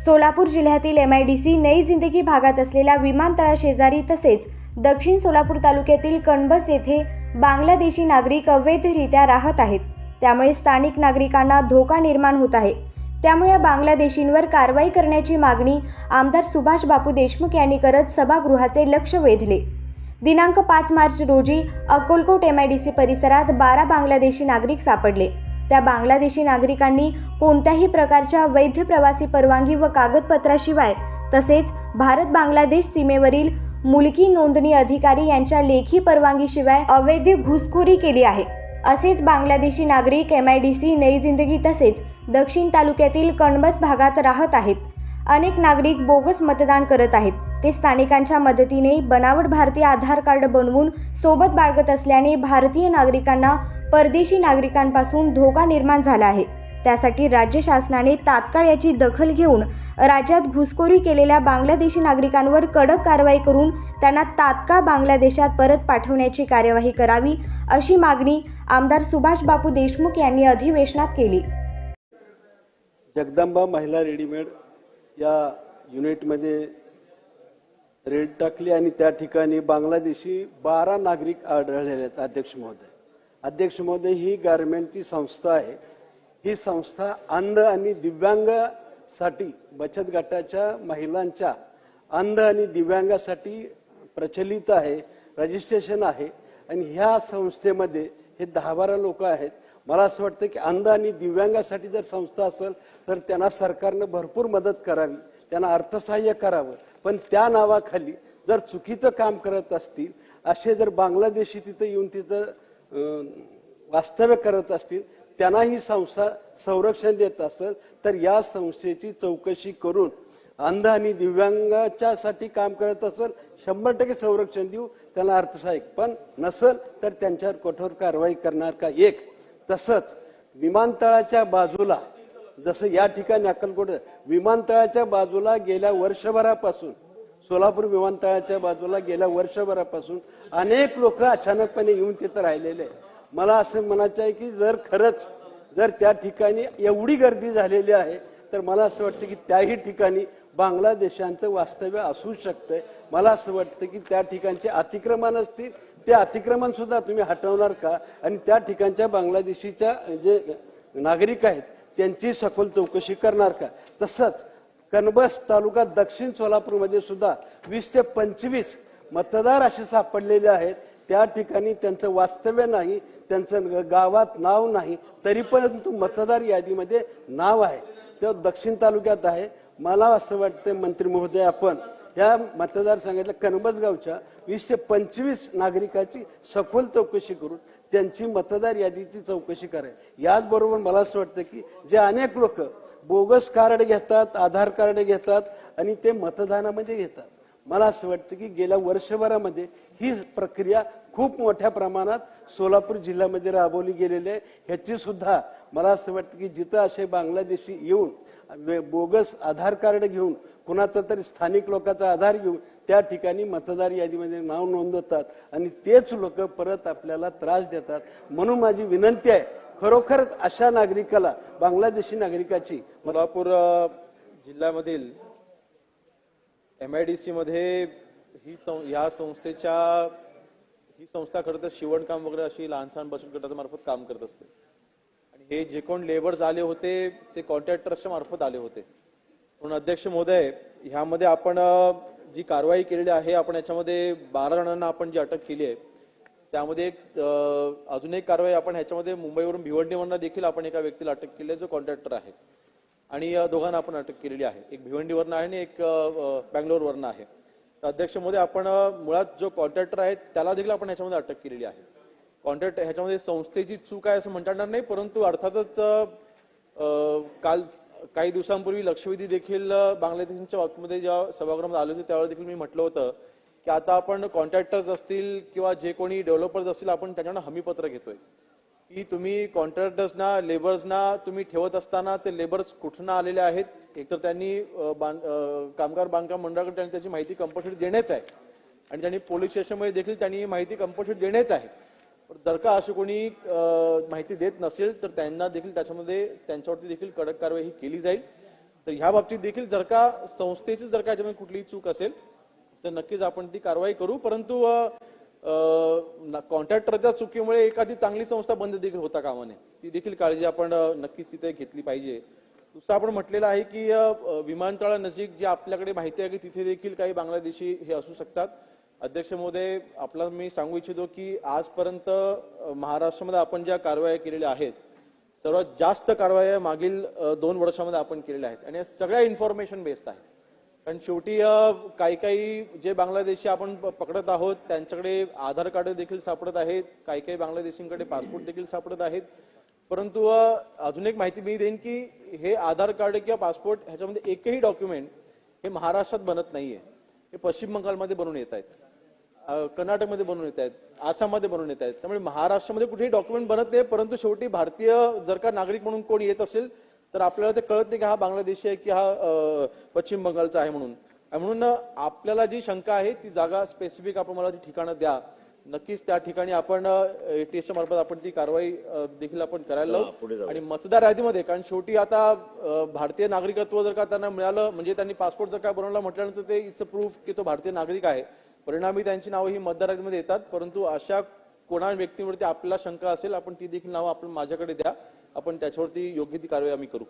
सोलापूर जिल्ह्यातील MIDC नई जिंदगी भागात असलेल्या विमानतळाशेजारी तसेच दक्षिण सोलापूर तालुक्यातील कणबस येथे बांगलादेशी नागरिक अवैधरित्या राहत आहेत। त्यामुळे स्थानिक नागरिकांना धोका निर्माण होत आहे। त्यामुळे या बांगलादेशींवर कारवाई करण्याची मागणी आमदार सुभाष बापू देशमुख यांनी करत सभागृहाचे लक्ष वेधले। दिनांक 5 मार्च रोजी अक्कलकोट MIDC परिसरात 12 बांगलादेशी नागरिक सापडले। त्या बांगलादेशी नागरिकांनी कोणत्याही प्रकारच्या वैध प्रवासी परवानगी व कागदपत्राशिवाय तसेच भारत बांगलादेश सीमेवरील मुलकी नोंदणी अधिकारी यांच्या लेखी परवानगीशिवाय अवैध घुसखोरी केली आहे। असेच बांगलादेशी नागरिक MIDC नई जिंदगी तसेच दक्षिण तालुक्यातील कणबस भागात राहत आहेत। अनेक नागरिक बोगस मतदान करत आहेत। ते स्थानिकांच्या मदतीने बनावट भारतीय आधार कार्ड बनवून सोबत बाळगत असल्याने भारतीय नागरिकांना परदेशी नागरिकांपासून धोका निर्माण झाला आहे। त्यासाठी राज्य शासनाने तात्काळ याची दखल घेऊन राज्यात घुसखोरी केलेल्या बांगलादेशी नागरिकांवर कडक कारवाई करून त्यांना तात्काळ बांगलादेशात परत पाठवण्याची कार्यवाही करावी, अशी मागणी आमदार सुभाष बापू देशमुख यांनी अधिवेशनात केली। जगदंबा महिला रेडीमेड या युनिटमध्ये रेड टाकली आणि त्या ठिकाणी बांगलादेशी 12 नागरिक आढळलेले आहेत। अध्यक्ष महोदय, ही गारमेंटची संस्था आहे। ही संस्था अंध आणि दिव्यांगासाठी बचत गटाच्या महिलांच्या अंध आणि दिव्यांगासाठी प्रचलित आहे, रजिस्ट्रेशन आहे आणि ह्या संस्थेमध्ये हे 10-12 लोक आहेत। मला असं वाटतं की अंध आणि दिव्यांगासाठी जर संस्था असेल तर त्यांना सरकारने भरपूर मदत करावी, त्यांना अर्थसहाय्य करावं। पण त्या नावाखाली जर चुकीचं काम करत असतील, असे जर बांगलादेशी तिथे येऊन तिथं वास्तव्य करत असतील, त्यांना ही संस्था संरक्षण देत असेल तर या संस्थेची चौकशी करून अंध आणि दिव्यांगाच्यासाठी काम करत असेल 100% संरक्षण देऊ, त्यांना अर्थसहाय्य। पण नसेल तर त्यांच्यावर कठोर कारवाई करणार का? एक तसंच विमानतळाच्या बाजूला, जसं या ठिकाणी अक्कलकोट विमानतळाच्या बाजूला गेल्या वर्षभरापासून, सोलापूर विमानतळाच्या बाजूला गेल्या वर्षभरापासून अनेक लोक अचानकपणे येऊन तिथं राहिलेले आहेत। मला असं म्हणायचं आहे की जर त्या ठिकाणी एवढी गर्दी झालेली आहे तर मला असं वाटतं की त्याही ठिकाणी बांगलादेशांचं वास्तव्य असू शकतंय। मला असं वाटतं की त्या ठिकाणचे अतिक्रमण असतील, ते अतिक्रमण सुद्धा तुम्ही हटवणार का? आणि त्या ठिकाणच्या बांगलादेशीच्या जे नागरिक आहेत त्यांची सखोल चौकशी करणार का? तसंच कणबस तालुका दक्षिण सोलापूरमध्ये सुद्धा 20 ते 25 मतदार असे सापडलेले आहेत। त्या ठिकाणी त्यांचं वास्तव्य नाही, त्यांचं गावात नाव नाही, तरी पण मतदार यादीमध्ये नाव आहे, ते दक्षिण तालुक्यात आहे। मला असं वाटतं मंत्री महोदय, आपण या मतदारसंघातल्या कणबस गावच्या 20 ते 25 नागरिकांची सखोल चौकशी करून त्यांची मतदार यादीची चौकशी करावी। याचबरोबर मला असं वाटतं की जे अनेक लोक बोगस कार्ड घेतात, आधार कार्ड घेतात आणि ते मतदानामध्ये घेतात, मला असं वाटतं की गेल्या वर्षभरामध्ये ही प्रक्रिया खूप मोठ्या प्रमाणात सोलापूर जिल्ह्यामध्ये राबवली गेलेली आहे। ह्याची सुद्धा मला असं वाटतं की जिथं असे बांगलादेशी येऊन बोगस आधार कार्ड घेऊन, कुणाचा तरी स्थानिक लोकांचा आधार घेऊन त्या ठिकाणी मतदार यादीमध्ये नाव नोंदवतात आणि तेच लोक परत आपल्याला त्रास देतात। म्हणून माझी विनंती आहे, खरोखरच अशा नागरिकाला, बांगलादेशी नागरिकाची सोलापूर जिल्ह्यामधील MIDC मध्ये या संस्था खरं तर शिवणकाम वगैरे अशी लहान सहान बचत गटाच्या मार्फत काम करत असते आणि हे जे कोण लेबर्स आले होते ते कॉन्ट्रॅक्टर्सच्या मार्फत आले होते। म्हणून अध्यक्ष महोदय, ह्यामध्ये आपण जी कारवाई केलेली आहे, आपण याच्यामध्ये 12 जणांना आपण जी अटक केली आहे, त्यामध्ये अजून एक कारवाई आपण ह्याच्यामध्ये मुंबईवरून भिवंडीवरनं देखील आपण एका व्यक्तीला अटक केली आहे जो कॉन्ट्रॅक्टर आहे आणि दोघांना आपण अटक केलेली आहे। एक भिवंडीवरनं आहे आणि एक बँगलोरवरनं आहे। तर अध्यक्ष महोदय, आपण मुळात जो कॉन्ट्रॅक्टर आहे त्याला देखील आपण ह्याच्यामध्ये अटक केलेली आहे। कॉन्ट्रॅक्ट ह्याच्यामध्ये संस्थेची चूक आहे असं म्हणता येणार नाही, परंतु अर्थातच काल काही दिवसांपूर्वी लक्षवेधी देखील बांगलादेशच्या बाबतीमध्ये जेव्हा सभागृहामध्ये आले होते त्यावेळी देखील मी म्हटलं होतं की आता आपण कॉन्ट्रॅक्टर्स असतील किंवा जे कोणी डेव्हलपर्स असतील, आपण त्यांच्याकडून हमीपत्र घेतोय की तुम्ही कॉन्ट्रॅक्टर्सना, लेबर्सना तुम्ही ठेवत असताना ते लेबर्स कुठून आलेले आहेत, एकतर त्यांनी कामगार बांधकाम मंडळाकडे त्यांनी त्याची माहिती कंपल्सरी देणेच आहे आणि त्यांनी पोलीस स्टेशनमध्ये देखील त्यांनी ही माहिती कंपल्सरी देणेच आहे। जर का अशी कोणी माहिती देत नसेल तर त्यांना देखील त्याच्यामध्ये त्यांच्यावरती देखील कडक कारवाई केली जाईल। तर ह्या बाबतीत देखील जर का संस्थेची जर का याच्यामध्ये कुठलीही चूक असेल तर नक्कीच आपण ती कारवाई करू. परंतु कॉन्ट्रॅक्टरच्या चुकीमुळे एखादी चांगली संस्था बंद देखील होता कामा नये, ती देखील काळजी आपण नक्कीच तिथे घेतली पाहिजे. दुसरं आपण म्हटलेलं आहे की विमानतळानजीक जी आपल्याकडे माहिती आहे की तिथे देखील काही बांगलादेशी हे असू शकतात. अध्यक्ष महोदय, आपला मी सांगू इच्छितो की आजपर्यंत महाराष्ट्रामध्ये आपण ज्या कारवाया केलेल्या आहेत सर्वात जास्त कारवाया मागील 2 वर्षामध्ये आपण केलेल्या आहेत आणि या सगळ्या इन्फॉर्मेशन बेस्ड आहेत. कारण शेवटी काही जे बांगलादेशी आपण पकडत आहोत त्यांच्याकडे आधार कार्ड देखील सापडत आहेत, काही बांगलादेशींकडे पासपोर्ट देखील सापडत आहेत. परंतु अजून एक माहिती मी देईन की हे आधार कार्ड किंवा पासपोर्ट ह्याच्यामध्ये एकही डॉक्युमेंट हे महाराष्ट्रात बनत नाहीये, हे पश्चिम बंगालमध्ये बनवून येत आहेत, कर्नाटकमध्ये बनवून येत आहेत, आसाममध्ये बनवून येत आहेत. त्यामुळे महाराष्ट्रामध्ये कुठेही डॉक्युमेंट बनत नाही. परंतु शेवटी भारतीय जर का नागरिक म्हणून कोण येत असेल तर आपल्याला ते कळत नाही की हा बांगलादेशी आहे की हा पश्चिम बंगालचा आहे म्हणून आपल्याला जी शंका आहे ती जागा स्पेसिफिक आपण मला ती ठिकाणं द्या, नक्कीच त्या ठिकाणी आपण एटीएसच्या मार्फत आपण ती कारवाई देखील आपण करायला लावू. आणि मतदार यादीमध्ये, कारण शेवटी आता भारतीय नागरिकत्व जर का त्यांना मिळालं म्हणजे त्यांनी पासपोर्ट जर का बनवला म्हटल्यानंतर ते इट्स अ प्रूफ की तो भारतीय नागरिक आहे, परिणामी त्यांची नावं ही मतदार यादीमध्ये येतात. परंतु अशा कोणा व्यक्तीवरती आपल्याला शंका असेल आपण ती देखील नावं आपण माझ्याकडे द्या, आपण त्याच्यावरती योग्य ती कारवाई आम्ही करू.